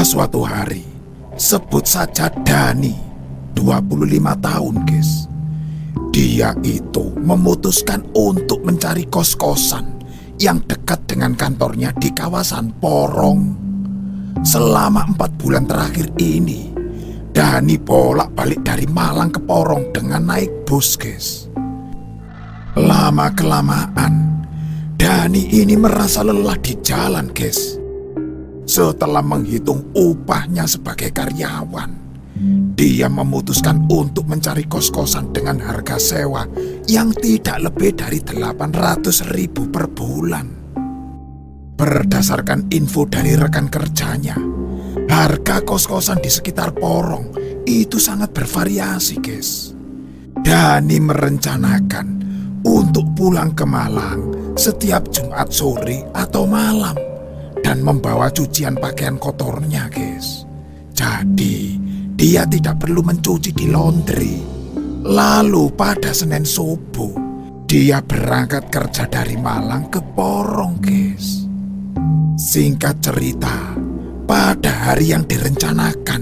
suatu hari, sebut saja Dani, 25 tahun, guys. Dia itu memutuskan untuk mencari kos-kosan yang dekat dengan kantornya di kawasan Porong. Selama 4 bulan terakhir ini, Dani bolak-balik dari Malang ke Porong dengan naik bus, guys. Lama-kelamaan, Dani ini merasa lelah di jalan, guys. Setelah menghitung upahnya sebagai karyawan, dia memutuskan untuk mencari kos-kosan dengan harga sewa yang tidak lebih dari 800.000 per bulan. Berdasarkan info dari rekan kerjanya, harga kos-kosan di sekitar Porong itu sangat bervariasi, guys. Dani merencanakan untuk pulang ke Malang setiap Jumat sore atau malam dan membawa cucian pakaian kotornya, guys. Jadi dia tidak perlu mencuci di laundry. Lalu pada Senin subuh, dia berangkat kerja dari Malang ke Porong, guys. Singkat cerita, pada hari yang direncanakan,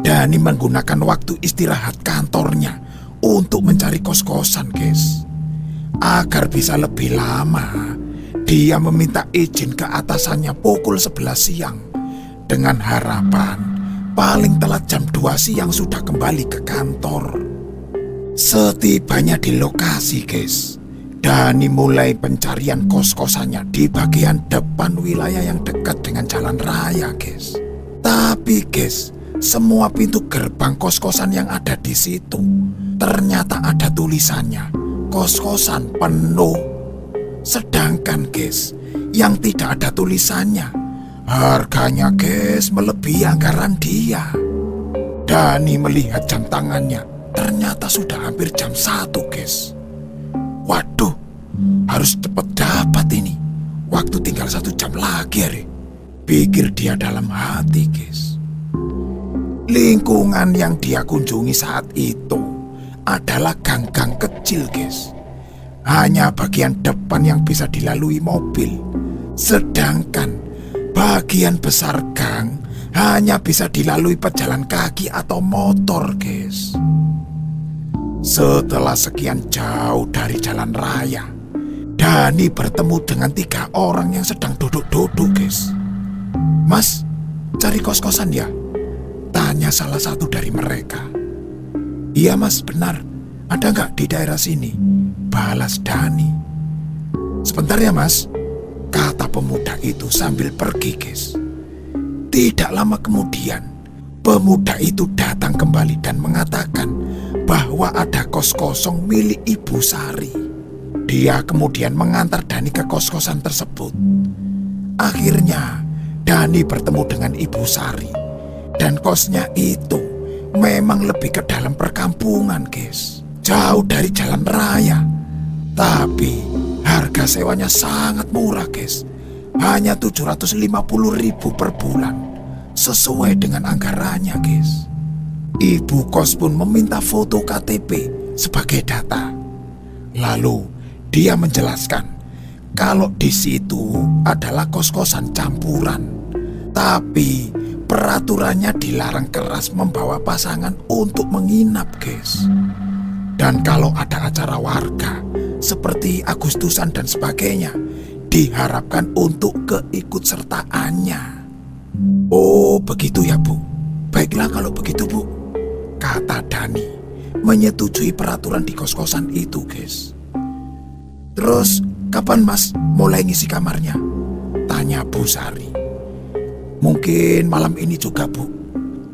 Dani menggunakan waktu istirahat kantornya untuk mencari kos-kosan, guys. Agar bisa lebih lama, dia meminta izin ke atasannya pukul 11 siang dengan harapan paling telat jam 2 siang sudah kembali ke kantor. Setibanya di lokasi, guys, Dani mulai pencarian kos-kosannya di bagian depan wilayah yang dekat dengan jalan raya, guys. Tapi, guys, semua pintu gerbang kos-kosan yang ada di situ ternyata ada tulisannya kos-kosan penuh. Sedangkan, guys, yang tidak ada tulisannya, harganya, guys, melebihi anggaran dia. Dani melihat jam tangannya, ternyata sudah hampir jam 1, guys. Waduh, harus cepat dapat ini. Waktu tinggal 1 jam lagi, pikir dia dalam hati, guys. Lingkungan yang dia kunjungi saat itu adalah gang-gang kecil, guys. Hanya bagian depan yang bisa dilalui mobil. Sedangkan bagian besar gang hanya bisa dilalui pejalan kaki atau motor, guys. Setelah sekian jauh dari jalan raya, Dani bertemu dengan 3 orang yang sedang duduk-duduk, guys. "Mas, cari kos-kosan ya?" tanya salah satu dari mereka. "Iya mas, benar. Ada nggak di daerah sini?" balas Dani. "Sebentar ya mas," kata pemuda itu sambil pergi, guys. Tidak lama kemudian, pemuda itu datang kembali dan mengatakan bahwa ada kos kosong milik Ibu Sari. Dia kemudian mengantar Dani ke kos-kosan tersebut. Akhirnya, Dani bertemu dengan Ibu Sari. Dan kosnya itu memang lebih ke dalam perkampungan, guys. Jauh dari jalan raya. Tapi harga sewanya sangat murah, guys. Hanya 750.000 per bulan. Sesuai dengan anggarannya, guys. Ibu kos pun meminta foto KTP sebagai data. Lalu dia menjelaskan kalau di situ adalah kos-kosan campuran. Tapi peraturannya dilarang keras membawa pasangan untuk menginap, guys. Dan kalau ada acara warga seperti Agustusan dan sebagainya, diharapkan untuk keikutsertaannya. "Oh begitu ya bu, baiklah kalau begitu bu," kata Dani, menyetujui peraturan di kos-kosan itu, guys. "Terus kapan mas mulai ngisi kamarnya?" tanya Bu Sari. "Mungkin malam ini juga bu,"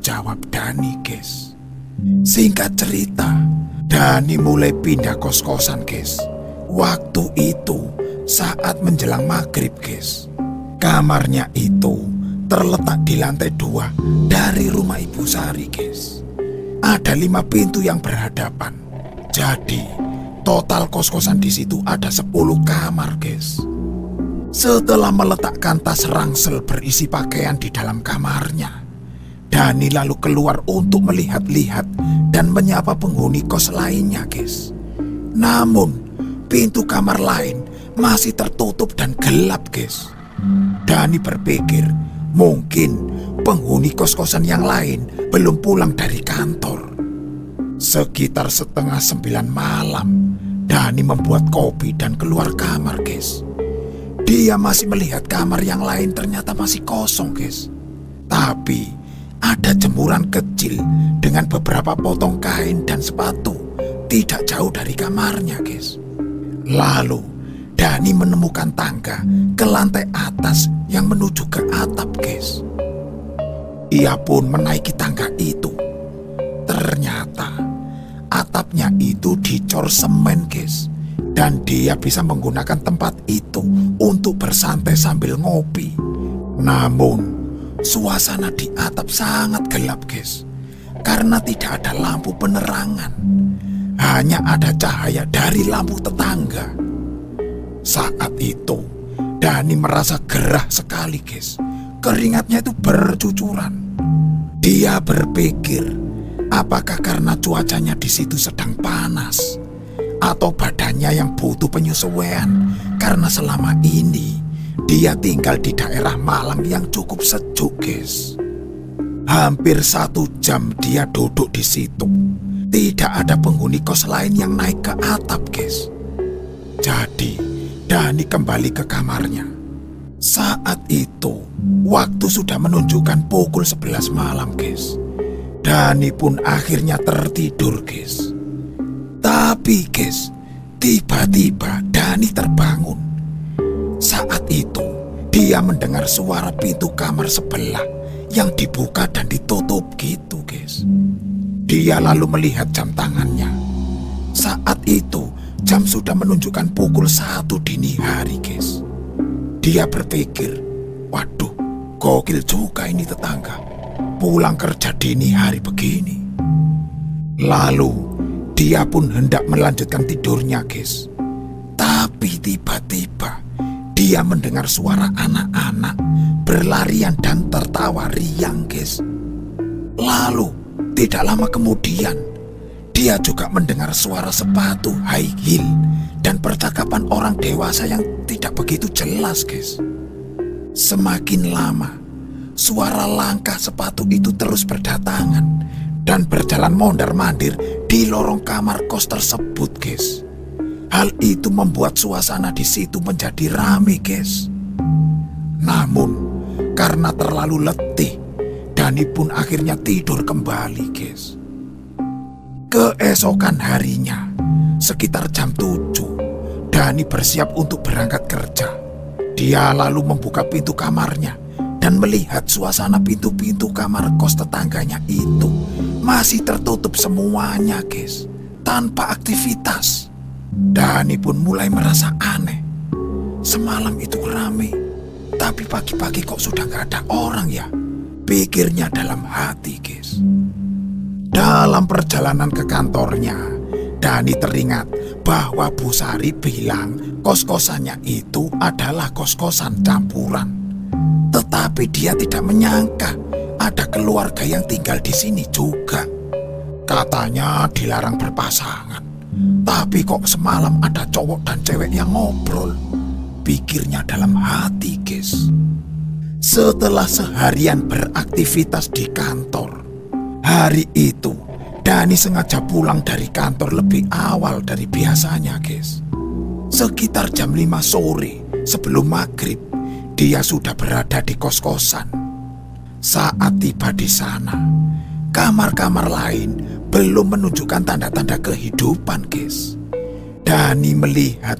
jawab Dani, guys. Singkat cerita, Dani mulai pindah kos-kosan, guys. Waktu itu saat menjelang maghrib, guys. Kamarnya itu terletak di lantai 2 dari rumah Ibu Sari, guys. Ada 5 pintu yang berhadapan. Jadi total kos-kosan di situ ada 10 kamar, guys. Setelah meletakkan tas ransel berisi pakaian di dalam kamarnya, Dani lalu keluar untuk melihat-lihat dan menyapa penghuni kos lainnya, guys. Namun pintu kamar lain masih tertutup dan gelap, guys. Dani berpikir mungkin penghuni kos-kosan yang lain belum pulang dari kantor. Sekitar 8:30 malam, Dani membuat kopi dan keluar kamar, guys. Dia masih melihat kamar yang lain ternyata masih kosong, guys. Tapi ada jemuran kecil dengan beberapa potong kain dan sepatu tidak jauh dari kamarnya, guys. Lalu Dani menemukan tangga ke lantai atas yang menuju ke atap, guys. Ia pun menaiki tangga itu. Ternyata atapnya itu dicor semen, guys. Dan dia bisa menggunakan tempat itu untuk bersantai sambil ngopi. Namun suasana di atap sangat gelap, guys. Karena tidak ada lampu penerangan. Hanya ada cahaya dari lampu tetangga. Saat itu Dani merasa gerah sekali, guys. Keringatnya itu bercucuran. Dia berpikir, apakah karena cuacanya di situ sedang panas, atau badannya yang butuh penyesuaian karena selama ini dia tinggal di daerah Malang yang cukup sejuk, guys. Hampir 1 jam dia duduk di situ. Tidak ada penghuni kos lain yang naik ke atap, guys. Jadi Dani kembali ke kamarnya. Saat itu waktu sudah menunjukkan pukul 11 malam, guys. Dani pun akhirnya tertidur, guys. Tapi, guys, tiba-tiba Dani terbangun. Saat itu dia mendengar suara pintu kamar sebelah yang dibuka dan ditutup gitu, guys. Dia lalu melihat jam tangannya. Saat itu jam sudah menunjukkan pukul 1 dini hari, guys. Dia berpikir, waduh, gokil juga ini tetangga. Pulang kerja dini hari begini. Lalu dia pun hendak melanjutkan tidurnya, guys. Tapi tiba-tiba dia mendengar suara anak-anak berlarian dan tertawa riang, guys. Lalu tidak lama kemudian dia juga mendengar suara sepatu high heel dan percakapan orang dewasa yang tidak begitu jelas, guys. Semakin lama, suara langkah sepatu itu terus berdatangan dan berjalan mondar-mandir di lorong kamar kos tersebut, guys. Hal itu membuat suasana di situ menjadi ramai, guys. Namun, karena terlalu letih, Dani pun akhirnya tidur kembali, guys. Keesokan harinya, sekitar jam 7, Dani bersiap untuk berangkat kerja. Dia lalu membuka pintu kamarnya dan melihat suasana pintu-pintu kamar kos tetangganya itu masih tertutup semuanya, guys, tanpa aktivitas. Dani pun mulai merasa aneh. Semalam itu ramai, tapi pagi-pagi kok sudah gak ada orang ya? Pikirnya dalam hati, guys. Dalam perjalanan ke kantornya, Dani teringat bahwa Bu Sari bilang kos-kosannya itu adalah kos-kosan campuran. Tetapi dia tidak menyangka ada keluarga yang tinggal di sini juga. Katanya dilarang berpasangan. Tapi kok semalam ada cowok dan cewek yang ngobrol. Pikirnya dalam hati, guys. Setelah seharian beraktivitas di kantor, hari itu Dani sengaja pulang dari kantor lebih awal dari biasanya, guys. Sekitar jam 5 sore sebelum maghrib, dia sudah berada di kos-kosan. Saat tiba di sana, kamar-kamar lain belum menunjukkan tanda-tanda kehidupan, guys. Dani melihat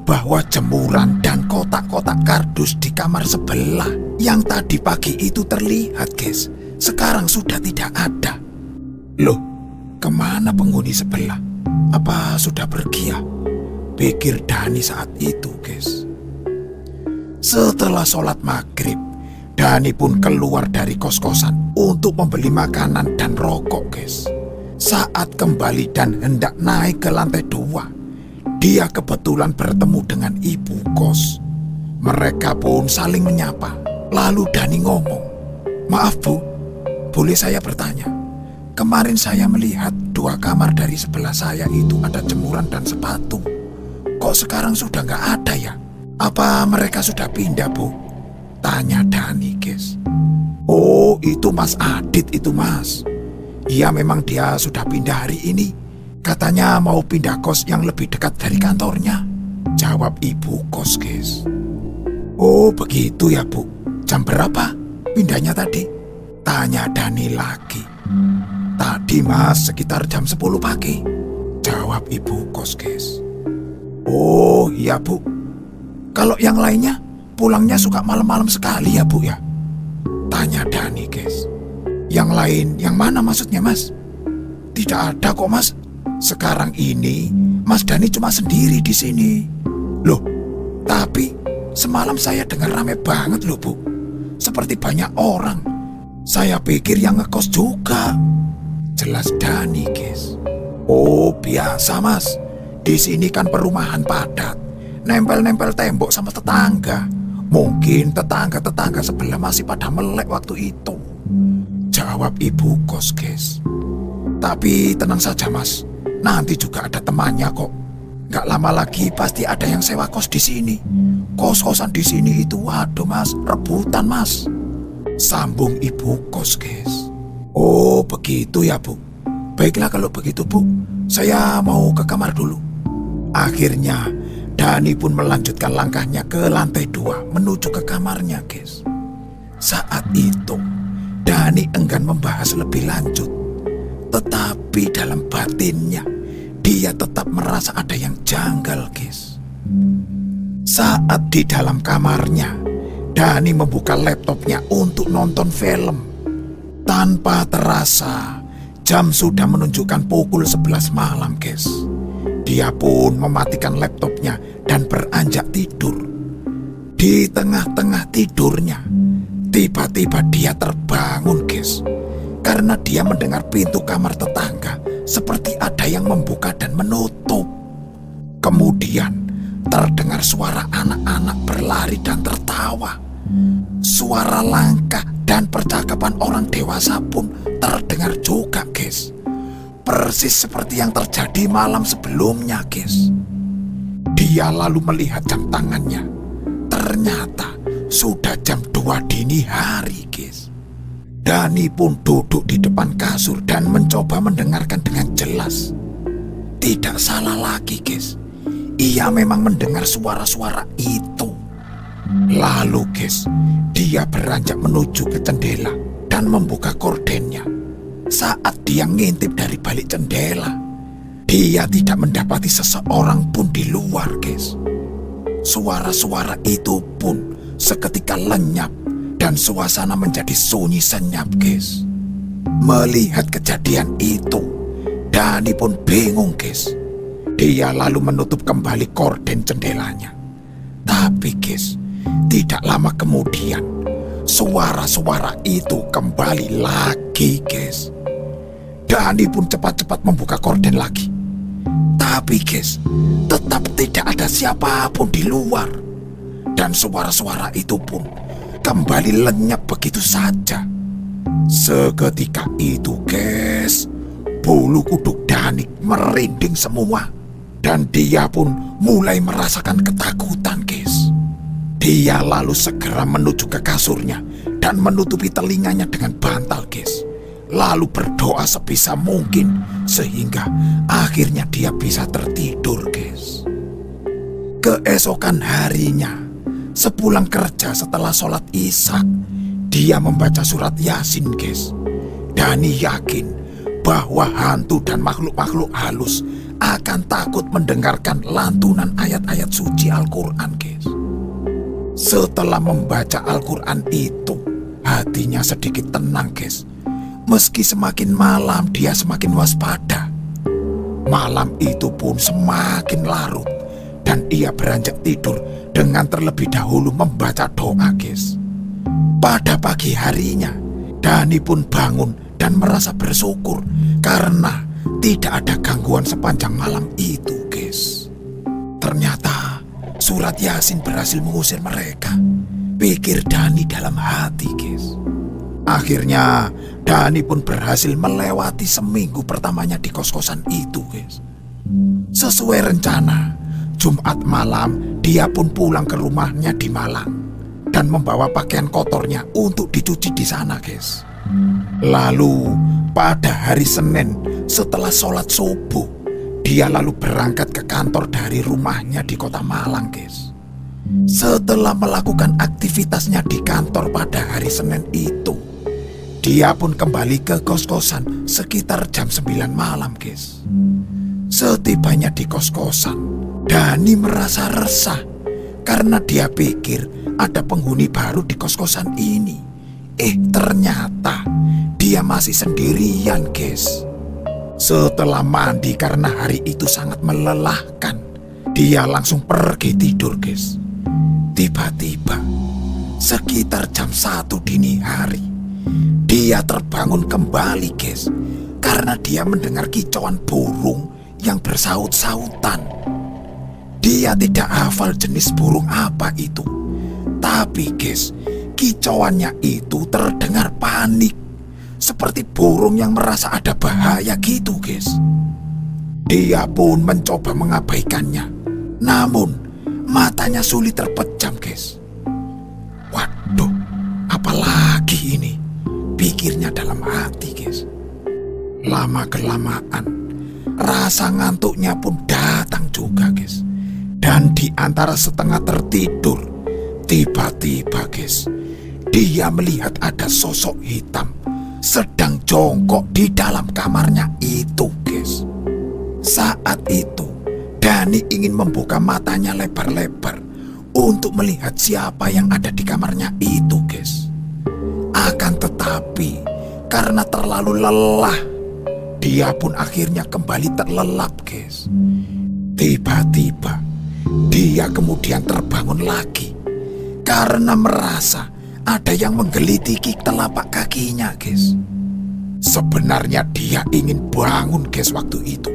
bahwa jemuran dan kotak-kotak kardus di kamar sebelah yang tadi pagi itu terlihat, guys, sekarang sudah tidak ada. Loh, kemana penghuni sebelah? Apa sudah pergi ya? Pikir Dani saat itu, guys. Setelah sholat maghrib, Dani pun keluar dari kos-kosan untuk membeli makanan dan rokok, guys. Saat kembali dan hendak naik ke lantai 2, dia kebetulan bertemu dengan ibu kos. Mereka pun saling menyapa. Lalu Dani ngomong, "Maaf Bu, boleh saya bertanya? Kemarin saya melihat 2 kamar dari sebelah saya itu ada jemuran dan sepatu. Kok sekarang sudah nggak ada ya? Apa mereka sudah pindah, Bu?" Tanya Dani, guys. "Oh Oh, itu Mas Adit itu, Mas. Iya, memang dia sudah pindah hari ini. Katanya mau pindah kos yang lebih dekat dari kantornya, jawab ibu kos, guys. Oh, begitu ya, Bu. Jam berapa pindahnya tadi? Tanya Dani lagi. Tadi, Mas, sekitar jam 10 pagi, jawab ibu kos, guys. Oh, iya, Bu. Kalau yang lainnya pulangnya suka malam-malam sekali ya, Bu, ya? Tanya Dani, guys. Yang lain yang mana maksudnya, Mas? Tidak ada kok, Mas. Sekarang ini Mas Dani cuma sendiri di sini. Loh, tapi semalam saya dengar rame banget loh, Bu. Seperti banyak orang. Saya pikir yang ngekos juga, jelas Dani, guys. Oh, biasa, Mas. Di sini kan perumahan padat, nempel-nempel tembok sama tetangga. Mungkin tetangga-tetangga sebelah masih pada melek waktu itu, jawab ibu kos, guys. Tapi tenang saja, Mas. Nanti juga ada temannya kok. Gak lama lagi pasti ada yang sewa kos di sini. Kos-kosan di sini itu, waduh, Mas, rebutan, Mas, sambung ibu kos, guys. Oh, begitu ya, Bu. Baiklah kalau begitu, Bu. Saya mau ke kamar dulu. Akhirnya Dani pun melanjutkan langkahnya ke lantai 2 menuju ke kamarnya, guys. Saat itu Dani enggan membahas lebih lanjut. Tetapi dalam batinnya dia tetap merasa ada yang janggal, guys. Saat di dalam kamarnya, Dani membuka laptopnya untuk nonton film. Tanpa terasa, jam sudah menunjukkan pukul 11 malam, guys. Dia pun mematikan laptopnya dan beranjak tidur. Di tengah-tengah tidurnya, tiba-tiba dia terbangun, guys, karena dia mendengar pintu kamar tetangga seperti ada yang membuka dan menutup. Kemudian terdengar suara anak-anak berlari dan tertawa. Suara langkah dan percakapan orang dewasa pun terdengar juga, guys. Persis seperti yang terjadi malam sebelumnya, guys. Dia lalu melihat jam tangannya. Ternyata sudah jam 2 dini hari, guys. Dani pun duduk di depan kasur dan mencoba mendengarkan dengan jelas. Tidak salah lagi, guys. Ia memang mendengar suara-suara itu. Lalu, guys, dia beranjak menuju ke jendela dan membuka kordennya. Saat dia ngintip dari balik jendela, dia tidak mendapati seseorang pun di luar, guys. Suara-suara itu pun seketika lenyap dan suasana menjadi sunyi senyap, guys. Melihat kejadian itu, Dani pun bingung, guys. Dia lalu menutup kembali korden jendelanya. Tapi, guys, tidak lama kemudian suara-suara itu kembali lagi, guys. Dani pun cepat-cepat membuka korden lagi. Tapi, guys, tetap tidak ada siapapun di luar. Dan suara-suara itu pun kembali lenyap begitu saja. Seketika itu, guys, bulu kuduk Dani merinding semua. Dan dia pun mulai merasakan ketakutan, guys. Dia lalu segera menuju ke kasurnya dan menutupi telinganya dengan bantal, guys. Lalu berdoa sebisa mungkin sehingga akhirnya dia bisa tertidur, guys. Keesokan harinya, sepulang kerja setelah sholat Isya, dia membaca surat Yasin, guys. Dani yakin bahwa hantu dan makhluk-makhluk halus akan takut mendengarkan lantunan ayat-ayat suci Al-Quran, guys. Setelah membaca Al-Quran itu, hatinya sedikit tenang, guys. Meski semakin malam dia semakin waspada. Malam itu pun semakin larut dan ia beranjak tidur dengan terlebih dahulu membaca doa, guys. Pada pagi harinya, Dani pun bangun dan merasa bersyukur karena tidak ada gangguan sepanjang malam itu, guys. Ternyata surat Yasin berhasil mengusir mereka, pikir Dani dalam hati, guys. Akhirnya Dani pun berhasil melewati seminggu pertamanya di kos-kosan itu, guys. Sesuai rencana, Jumat malam dia pun pulang ke rumahnya di Malang. Dan dan membawa pakaian kotornya untuk dicuci di sana, guys. Lalu pada hari Senin setelah sholat subuh, dia lalu berangkat ke kantor dari rumahnya di kota Malang, guys. Setelah melakukan aktivitasnya di kantor pada hari Senin itu, dia pun kembali ke kos-kosan sekitar jam 9 malam, guys. Setibanya di kos-kosan, Dani merasa resah karena dia pikir ada penghuni baru di kos-kosan ini. Ternyata dia masih sendirian, guys. Setelah mandi karena hari itu sangat melelahkan, dia langsung pergi tidur, guys. Tiba-tiba, sekitar jam 1 dini hari, dia terbangun kembali, guys, karena dia mendengar kicauan burung yang bersaut-sautan. Dia tidak hafal jenis burung apa itu, tapi guys, kicauannya itu terdengar panik, seperti burung yang merasa ada bahaya gitu, guys. Dia pun mencoba mengabaikannya, namun matanya sulit terpejam, guys. Waduh, apalagi ini? Pikirnya dalam hati, guys. Lama-kelamaan, rasa ngantuknya pun datang juga, guys. Dan di antara setengah tertidur, tiba-tiba, guys, dia melihat ada sosok hitam sedang jongkok di dalam kamarnya itu, guys. Saat itu, Dani ingin membuka matanya lebar-lebar untuk melihat siapa yang ada di kamarnya itu, guys. Akan tetapi, karena terlalu lelah, dia pun akhirnya kembali terlelap, guys. Tiba-tiba, dia kemudian terbangun lagi karena merasa ada yang menggelitiki telapak kakinya, guys. Sebenarnya dia ingin bangun, guys, waktu itu.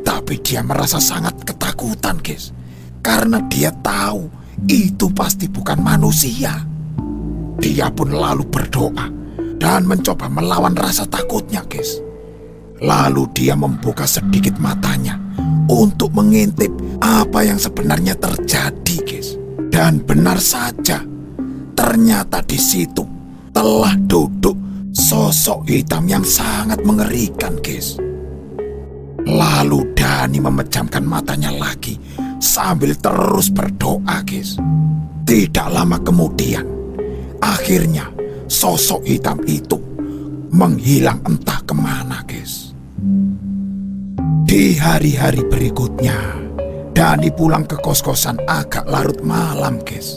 Tapi dia merasa sangat ketakutan, guys, karena dia tahu itu pasti bukan manusia. Dia pun lalu berdoa dan mencoba melawan rasa takutnya, guys. Lalu dia membuka sedikit matanya untuk mengintip apa yang sebenarnya terjadi, guys. Dan benar saja, ternyata di situ telah duduk sosok hitam yang sangat mengerikan, guys. Lalu Dani memejamkan matanya lagi sambil terus berdoa, guys. Tidak lama kemudian, akhirnya sosok hitam itu menghilang entah kemana, guys. Di hari-hari berikutnya, Dani pulang ke kos-kosan agak larut malam, guys.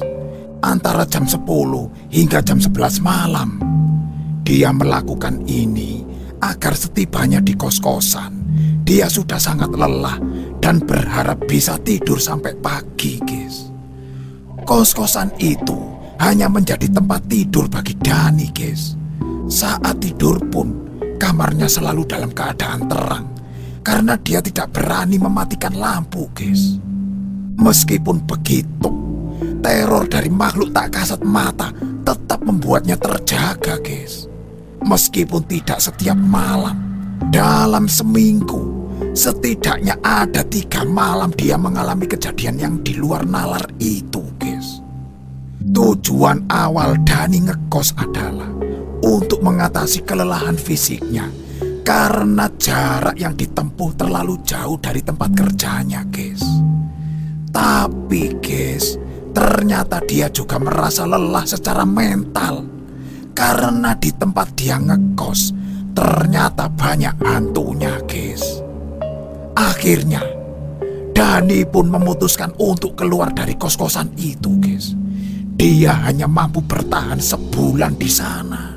Antara jam 10 hingga jam 11 malam. Dia melakukan ini agar setibanya di kos-kosan, dia sudah sangat lelah dan berharap bisa tidur sampai pagi, guys. Kos-kosan itu hanya menjadi tempat tidur bagi Dani, guys. Saat tidur pun, kamarnya selalu dalam keadaan terang karena dia tidak berani mematikan lampu, guys. Meskipun begitu, teror dari makhluk tak kasat mata tetap membuatnya terjaga, guys. Meskipun tidak setiap malam, dalam seminggu setidaknya ada 3 malam dia mengalami kejadian yang di luar nalar itu, guys. Tujuan awal Dani ngekos adalah untuk mengatasi kelelahan fisiknya karena jarak yang ditempuh terlalu jauh dari tempat kerjanya, guys. Tapi, guys, ternyata dia juga merasa lelah secara mental karena di tempat dia ngekos ternyata banyak hantunya, guys. Akhirnya, Dani pun memutuskan untuk keluar dari kos-kosan itu, guys. Dia hanya mampu bertahan sebulan di sana.